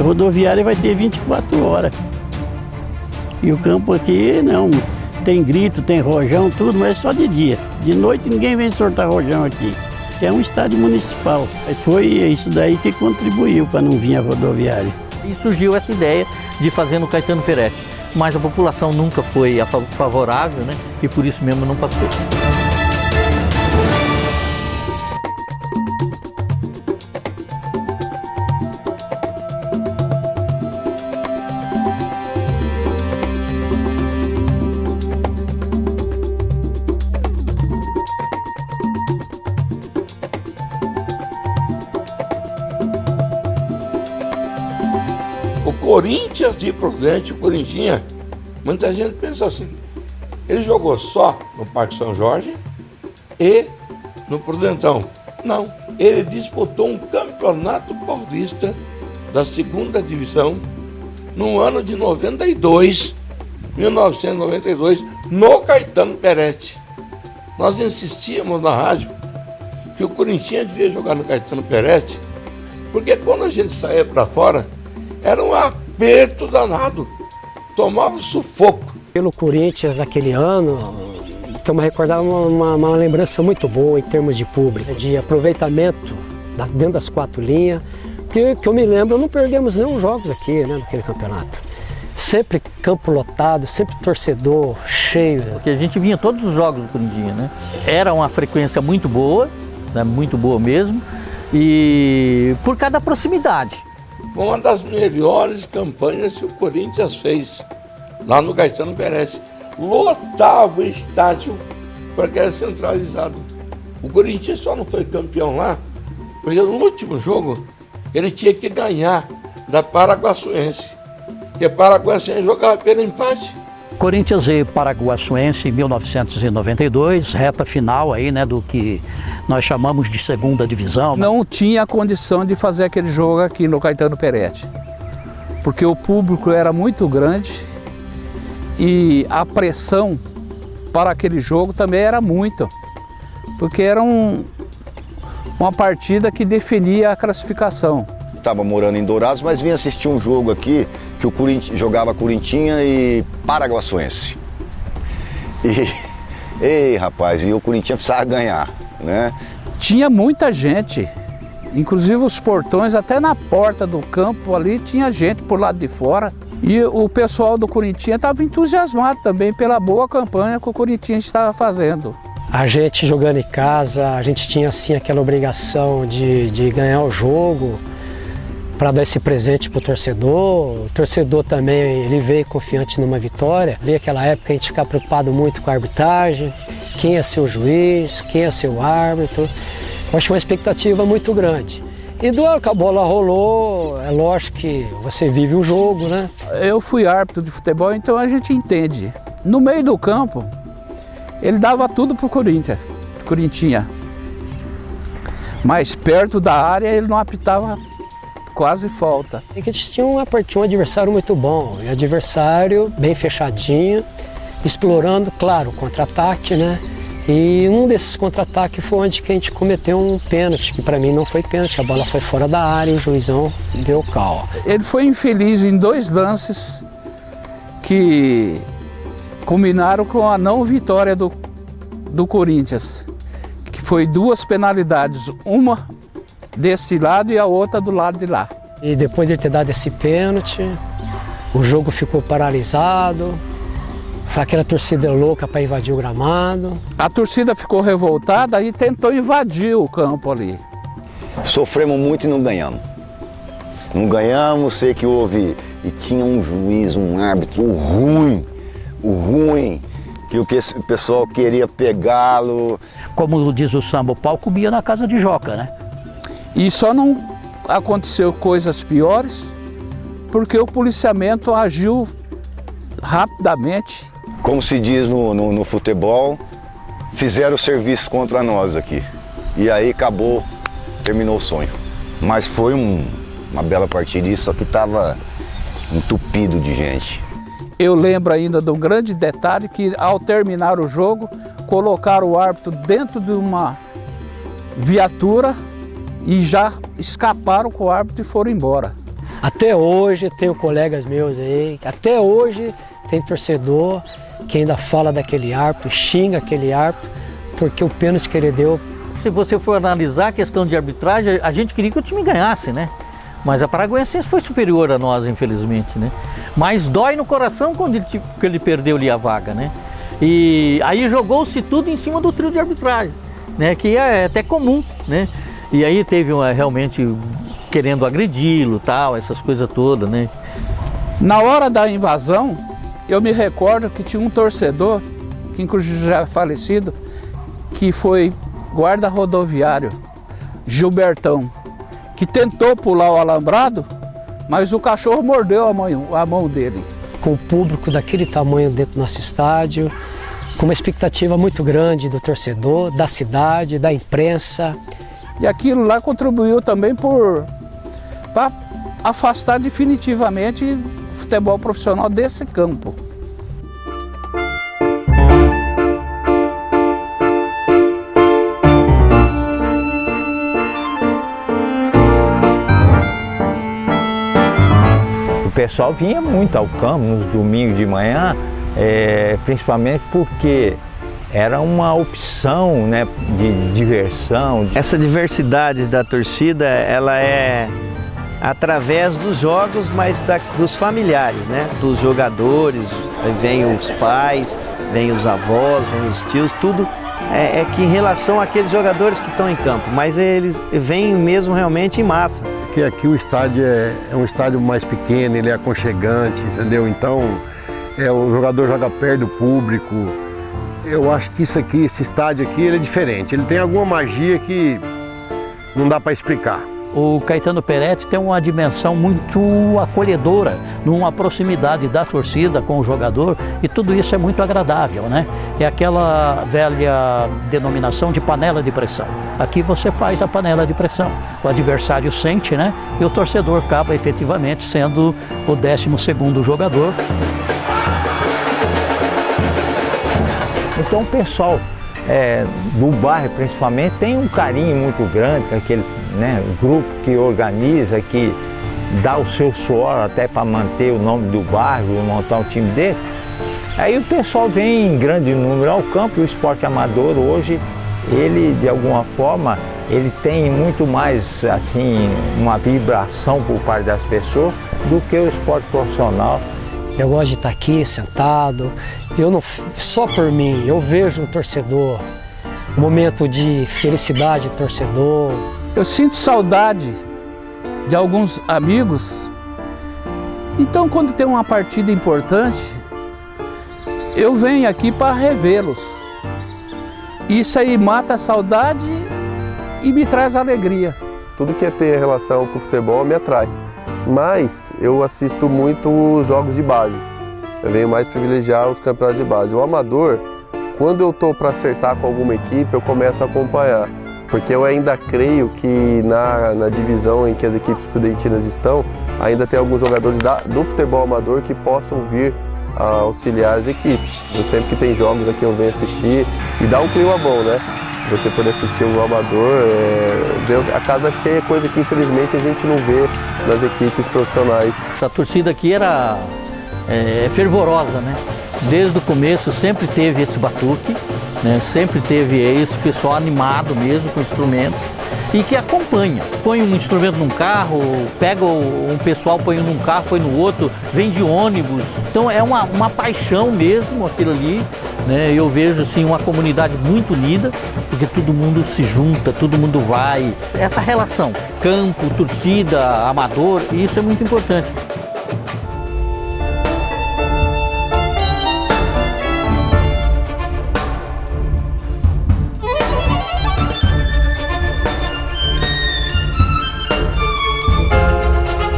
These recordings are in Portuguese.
A rodoviária vai ter 24 horas. E o campo aqui, não. Tem grito, tem rojão, tudo, mas é só de dia. De noite ninguém vem soltar rojão aqui. É um estádio municipal. Foi isso daí que contribuiu para não vir a rodoviária. E surgiu essa ideia de fazer no Caetano Peretti. Mas a população nunca foi favorável, né? E por isso mesmo não passou. O Corinthians de Prudente, o Corintinha, muita gente pensa assim, ele jogou só no Parque São Jorge e no Prudentão. Não, ele disputou um campeonato paulista da segunda divisão no ano de 1992, no Caetano Peretti. Nós insistíamos na rádio que o Corintinha devia jogar no Caetano Peretti, porque quando a gente saía para fora, era um aperto danado, tomava sufoco. Pelo Corinthians naquele ano, estamos recordando uma lembrança muito boa em termos de público, de aproveitamento dentro das 4 linhas, que eu me lembro, não perdemos nenhum jogo aqui, né, naquele campeonato. Sempre campo lotado, sempre torcedor cheio. Porque a gente vinha todos os jogos do Corinthians, né? Era uma frequência muito boa, né, muito boa mesmo, e por causa da proximidade. Foi uma das melhores campanhas que o Corinthians fez lá no Caetano Peretti. Lotava o estádio porque era centralizado. O Corinthians só não foi campeão lá porque no último jogo ele tinha que ganhar da Paraguaçuense. Porque a Paraguaçuense jogava pelo empate. Corinthians e Paraguaçuense em 1992, reta final aí, né, do que nós chamamos de segunda divisão. Não tinha condição de fazer aquele jogo aqui no Caetano Peretti, porque o público era muito grande e a pressão para aquele jogo também era muita, porque era uma partida que definia a classificação. Estava morando em Dourados, mas vim assistir um jogo aqui que o Corinthians jogava Corintinha e Paraguaçuense. Ei, rapaz, e o Corinthians precisava ganhar, né? Tinha muita gente, inclusive os portões, até na porta do campo ali tinha gente por lado de fora. E o pessoal do Corinthians estava entusiasmado também pela boa campanha que o Corinthians estava fazendo. A gente jogando em casa, a gente tinha assim aquela obrigação de ganhar o jogo, para dar esse presente para o torcedor também, ele veio confiante numa vitória. Veio aquela época a gente ficava preocupado muito com a arbitragem, quem ia ser o juiz, quem ia ser o árbitro. Eu acho uma expectativa muito grande. E do hora que a bola rolou, é lógico que você vive o jogo, né? Eu fui árbitro de futebol, então a gente entende. No meio do campo, ele dava tudo pro Corintinha. Mas perto da área ele não apitava quase falta. E que a gente tinha um adversário muito bom, um adversário bem fechadinho, explorando, claro, o contra-ataque, né? E um desses contra-ataques foi onde que a gente cometeu um pênalti, que para mim não foi pênalti, a bola foi fora da área e o juizão deu cal. Ele foi infeliz em 2 lances que culminaram com a não vitória do Corinthians, que foi 2 penalidades, uma desse lado e a outra do lado de lá. E depois de ter dado esse pênalti, o jogo ficou paralisado, aquela torcida louca para invadir o gramado. A torcida ficou revoltada e tentou invadir o campo ali. Sofremos muito e não ganhamos. Não ganhamos, sei que houve, e tinha um juiz, um árbitro ruim, que o pessoal queria pegá-lo. Como diz o samba, o pau comia na casa de Joca, né? E só não aconteceu coisas piores porque o policiamento agiu rapidamente. Como se diz no futebol, fizeram o serviço contra nós aqui. E aí acabou, terminou o sonho. Mas foi uma bela partida, isso aqui estava entupido de gente. Eu lembro ainda de um grande detalhe que ao terminar o jogo, colocaram o árbitro dentro de uma viatura e já escaparam com o árbitro e foram embora. Até hoje tenho colegas meus aí, até hoje tem torcedor que ainda fala daquele árbitro, xinga aquele árbitro, porque o pênalti que ele deu. Se você for analisar a questão de arbitragem, a gente queria que o time ganhasse, né? Mas a Paraguaiçense foi superior a nós, infelizmente, né? Mas dói no coração quando ele perdeu ali a vaga, né? E aí jogou-se tudo em cima do trio de arbitragem, né? Que é até comum, né? E aí teve realmente querendo agredi-lo, tal, essas coisas todas, né? Na hora da invasão, eu me recordo que tinha um torcedor, que inclusive já é falecido, que foi guarda rodoviário, Gilbertão, que tentou pular o alambrado, mas o cachorro mordeu a mão dele. Com o público daquele tamanho dentro do nosso estádio, com uma expectativa muito grande do torcedor, da cidade, da imprensa. E aquilo lá contribuiu também para afastar definitivamente o futebol profissional desse campo. O pessoal vinha muito ao campo nos domingos de manhã, principalmente porque era uma opção, né, de diversão. Essa diversidade da torcida, ela é através dos jogos, mas dos familiares, né, dos jogadores, vem os pais, vem os avós, vem os tios, tudo é que em relação àqueles jogadores que estão em campo, mas eles vêm mesmo realmente em massa. Porque aqui o estádio é um estádio mais pequeno, ele é aconchegante, entendeu? Então, o jogador joga perto do público. Eu acho que esse estádio aqui, ele é diferente. Ele tem alguma magia que não dá para explicar. O Caetano Peretti tem uma dimensão muito acolhedora, numa proximidade da torcida com o jogador, e tudo isso é muito agradável, né? É aquela velha denominação de panela de pressão. Aqui você faz a panela de pressão, o adversário sente, né? E o torcedor acaba efetivamente sendo o 12º jogador. Então o pessoal do bairro principalmente tem um carinho muito grande com aquele, né, grupo que organiza, que dá o seu suor até para manter o nome do bairro, montar um time desse. Aí o pessoal vem em grande número ao campo, e o esporte amador hoje, ele de alguma forma, ele tem muito mais assim uma vibração por parte das pessoas do que o esporte profissional. Eu gosto de estar aqui sentado, eu não só por mim, eu vejo o torcedor, um momento de felicidade do torcedor. Eu sinto saudade de alguns amigos, então quando tem uma partida importante, eu venho aqui para revê-los. Isso aí mata a saudade e me traz alegria. Tudo que tem relação com o futebol me atrai. Mas eu assisto muito os jogos de base. Eu venho mais privilegiar os campeonatos de base. O amador, quando eu estou para acertar com alguma equipe, eu começo a acompanhar. Porque eu ainda creio que na divisão em que as equipes prudentinas estão, ainda tem alguns jogadores do futebol amador que possam vir a auxiliar as equipes. Eu sempre que tem jogos aqui eu venho assistir e dá um clima bom, né? Você poder assistir o amador, ver a casa cheia, coisa que infelizmente a gente não vê nas equipes profissionais. Essa torcida aqui era fervorosa, né? Desde o começo sempre teve esse batuque, né? Sempre teve esse pessoal animado mesmo com instrumentos e que acompanha. Põe um instrumento num carro, pega um pessoal, põe num carro, põe no outro, vem de ônibus. Então é uma paixão mesmo aquilo ali, né? Eu vejo assim uma comunidade muito unida, porque todo mundo se junta, todo mundo vai. Essa relação campo, torcida, amador, isso é muito importante.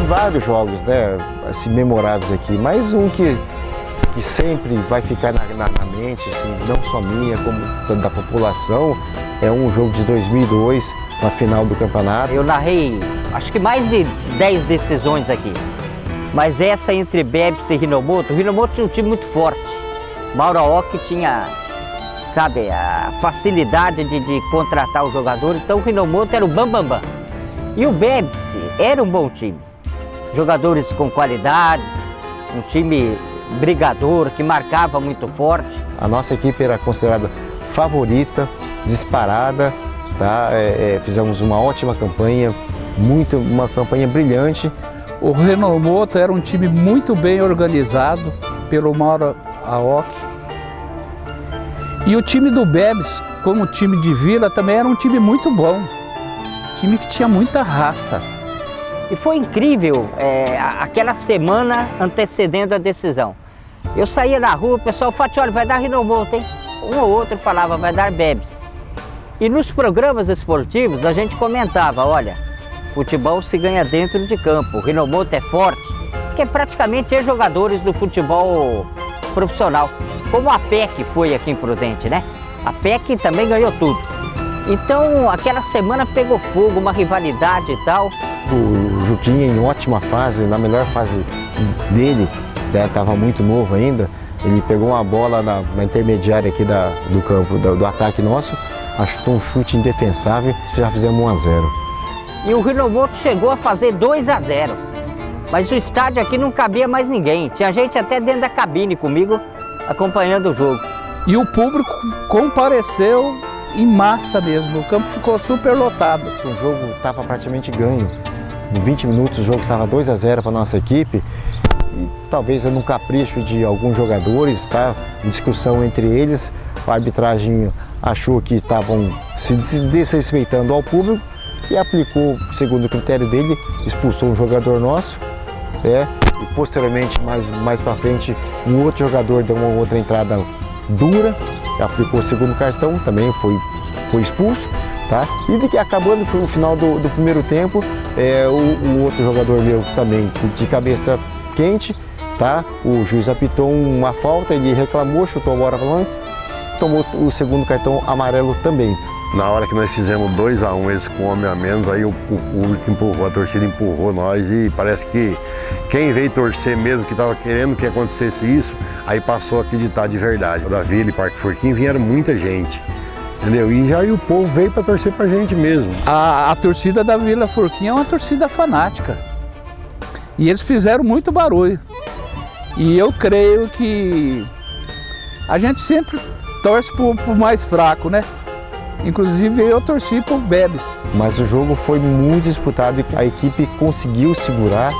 Vários jogos, né, assim, memoráveis aqui, mas um que sempre vai ficar na mente, assim, não só minha, como da população, é um jogo de 2002, na final do campeonato. Eu narrei, acho que mais de 10 decisões aqui, mas essa entre Bebse e Hinomoto, o Hinomoto tinha um time muito forte, Mauraoki tinha, sabe, a facilidade de contratar os jogadores, então o Hinomoto era o bambambam, e o Bebse era um bom time. jogadores com qualidades, um time brigador, que marcava muito forte. A nossa equipe era considerada favorita, disparada, tá? Fizemos uma ótima campanha, uma campanha brilhante. O Renomoto era um time muito bem organizado pelo Mauro Aoki. E o time do Bebs, como time de vila, também era um time muito bom. Time que tinha muita raça. E foi incrível aquela semana antecedendo a decisão. Eu saía na rua, o pessoal falava, olha, vai dar Renomoto, hein? Um ou outro falava, vai dar Bebs. E nos programas esportivos a gente comentava, olha, futebol se ganha dentro de campo, o Renomoto é forte, porque praticamente é jogadores do futebol profissional, como a PEC foi aqui em Prudente, né? A PEC também ganhou tudo. Então aquela semana pegou fogo, uma rivalidade e tal. O Juquinha em ótima fase, na melhor fase dele, estava muito novo ainda, ele pegou uma bola na intermediária aqui do campo, do ataque nosso, achou um chute indefensável, já fizemos 1-0. E o Renomoto chegou a fazer 2-0, mas o estádio aqui não cabia mais ninguém, tinha gente até dentro da cabine comigo acompanhando o jogo. E o público compareceu em massa mesmo, o campo ficou super lotado. O jogo estava praticamente ganho, em 20 minutos o jogo estava 2-0 para a nossa equipe, e talvez num capricho de alguns jogadores, tá? Discussão entre eles, a arbitragem achou que estavam se desrespeitando ao público e aplicou, segundo o critério dele, expulsou um jogador nosso, e posteriormente, mais para frente, um outro jogador deu uma outra entrada dura, aplicou o segundo cartão, também foi expulso, tá? E acabando no final do primeiro tempo, o outro jogador meu também de cabeça quente, tá? O juiz apitou uma falta, ele reclamou, chutou a bola para longe, tomou o segundo cartão amarelo também. Na hora que nós fizemos 2-1, eles com homem a menos, aí o público empurrou, a torcida empurrou nós e parece que quem veio torcer mesmo, que estava querendo que acontecesse isso, aí passou a acreditar de verdade. Da Vila e Parque Forquim vieram muita gente, entendeu? E aí o povo veio para torcer pra gente mesmo. A torcida da Vila Forquim é uma torcida fanática. E eles fizeram muito barulho. E eu creio que a gente sempre torce pro mais fraco, né? Inclusive eu torci pro Bebs. Mas o jogo foi muito disputado e a equipe conseguiu segurar,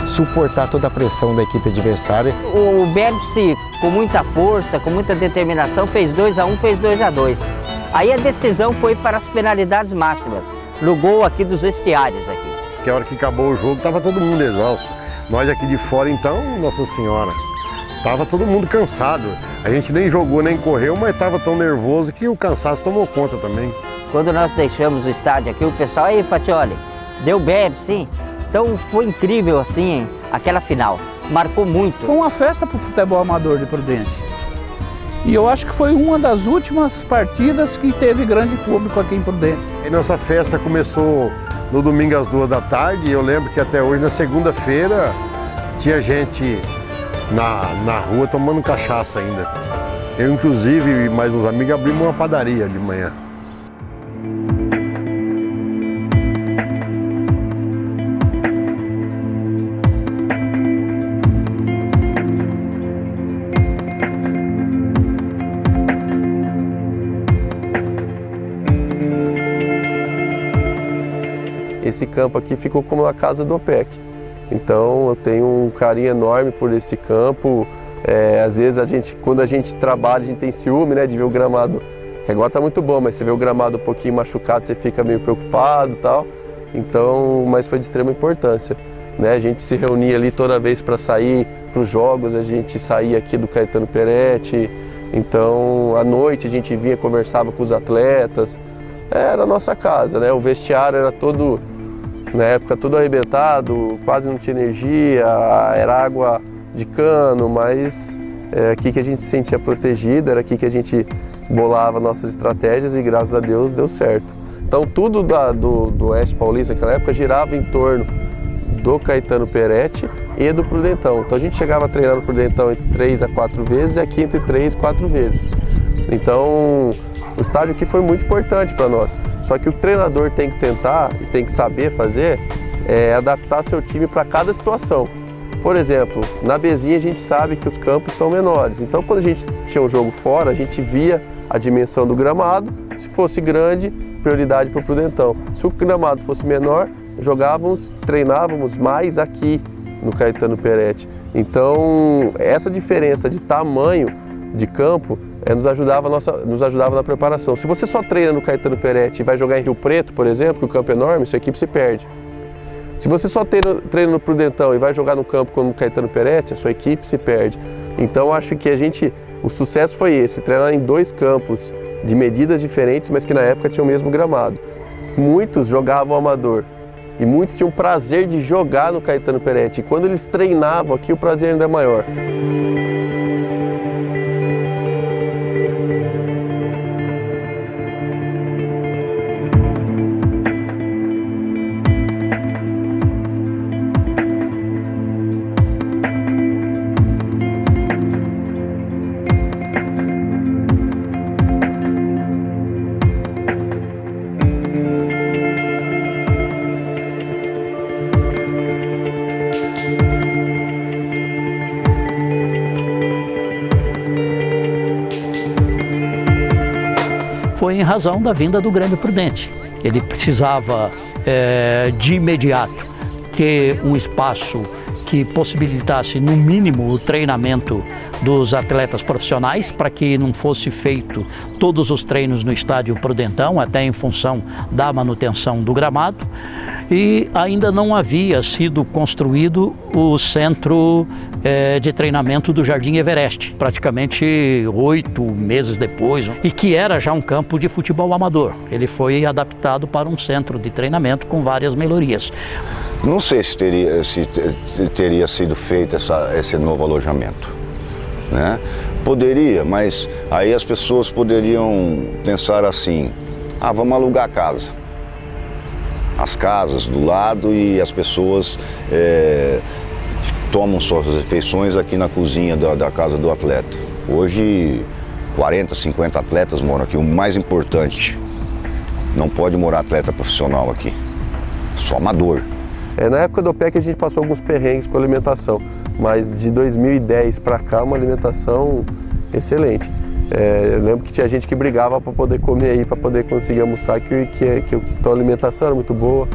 suportar toda a pressão da equipe adversária. O Bebs, com muita força, com muita determinação, fez 2-1, fez 2-2. Aí a decisão foi para as penalidades máximas, no gol aqui dos vestiários aqui. Que a hora que acabou o jogo, estava todo mundo exausto. Nós aqui de fora, então, Nossa Senhora, estava todo mundo cansado. A gente nem jogou, nem correu, mas estava tão nervoso que o cansaço tomou conta também. Quando nós deixamos o estádio aqui, o pessoal, aí Fatioli, deu Bebs, sim. Então foi incrível assim, aquela final, marcou muito. Foi uma festa para o futebol amador de Prudente. E eu acho que foi uma das últimas partidas que teve grande público aqui em Prudente. E nossa festa começou no domingo às 2 da tarde, e eu lembro que até hoje, na segunda-feira, tinha gente na rua tomando cachaça ainda. Eu, inclusive, e mais uns amigos, abrimos uma padaria de manhã. Esse campo aqui ficou como a casa do OPEC. Então eu tenho um carinho enorme por esse campo. Às vezes quando a gente trabalha, a gente tem ciúme, né, de ver o gramado, que agora está muito bom, mas você vê o gramado um pouquinho machucado, você fica meio preocupado e tal. Então, mas foi de extrema importância, né? A gente se reunia ali toda vez para sair para os jogos, a gente saía aqui do Caetano Peretti. Então, à noite a gente vinha, conversava com os atletas. Era a nossa casa, né? O vestiário era todo, na época, todo arrebentado, quase não tinha energia, era água de cano, mas é aqui que a gente se sentia protegido, era aqui que a gente bolava nossas estratégias e graças a Deus deu certo. Então tudo do Oeste Paulista naquela época girava em torno do Caetano Peretti e do Prudentão. Então a gente chegava a treinar no Prudentão entre 3 a 4 vezes e aqui entre 3 e 4 vezes. Então o estádio aqui foi muito importante para nós. Só que o treinador tem que tentar e tem que saber fazer adaptar seu time para cada situação. Por exemplo, na Bezinha a gente sabe que os campos são menores, então quando a gente tinha um jogo fora, a gente via a dimensão do gramado, se fosse grande, prioridade para o Prudentão. Se o gramado fosse menor, treinávamos mais aqui no Caetano Peretti. Então, essa diferença de tamanho de campo nos ajudava na preparação. Se você só treina no Caetano Peretti e vai jogar em Rio Preto, por exemplo, que o campo é enorme, sua equipe se perde. Se você só treina no Prudentão e vai jogar no campo como no Caetano Peretti, a sua equipe se perde. Então, acho que o sucesso foi esse, treinar em 2 campos de medidas diferentes, mas que na época tinham o mesmo gramado. Muitos jogavam amador e muitos tinham prazer de jogar no Caetano Peretti. E quando eles treinavam aqui, o prazer ainda é maior. Foi em razão da vinda do Grêmio Prudente. Ele precisava de imediato ter um espaço que possibilitasse no mínimo o treinamento dos atletas profissionais, para que não fosse feito todos os treinos no estádio Prudentão, até em função da manutenção do gramado, e ainda não havia sido construído o centro de treinamento do Jardim Everest, praticamente 8 meses depois, e que era já um campo de futebol amador. Ele foi adaptado para um centro de treinamento com várias melhorias. Não sei se teria sido feito esse novo alojamento, né? Poderia, mas aí as pessoas poderiam pensar assim: vamos alugar a casa. As casas do lado e as pessoas tomam suas refeições aqui na cozinha da casa do atleta. Hoje 40, 50 atletas moram aqui. O mais importante, não pode morar atleta profissional aqui, só amador. Na época do OPEC a gente passou alguns perrengues com a alimentação, mas de 2010 para cá uma alimentação excelente. Eu lembro que tinha gente que brigava para poder comer aí, para poder conseguir almoçar, que a alimentação era muito boa.